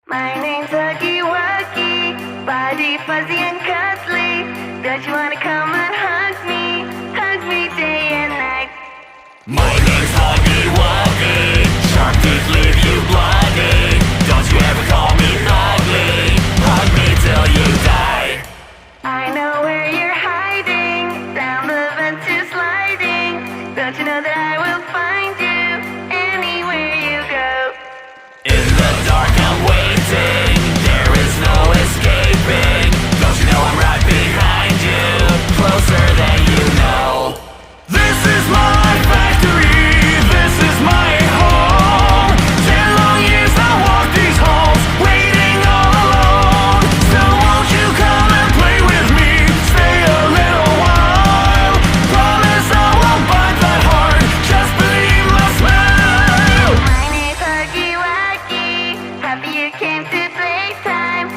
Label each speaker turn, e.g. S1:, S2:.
S1: My name's Huggy Wuggy, body fuzzy and cuddly. Don't you wanna come and hug me day and night?
S2: My name's Huggy Wuggy, sharp teeth leave you bloody. Don't you ever call me ugly, hug me till you die.
S1: I know where you're hiding, down the vent you're sliding. Don't you know that I will find you anywhere you go?
S2: In the dark I'm waiting, there is no escaping. Don't you know I'm right behind you, closer than you know. This is my factory, this is my home. 10 long years I walked these halls, waiting all alone. So won't you come and play with me, stay a little while. Promise I won't bite that hard, just believe my smile.
S1: My name's Huggy Wuggy, happy you came to playtime.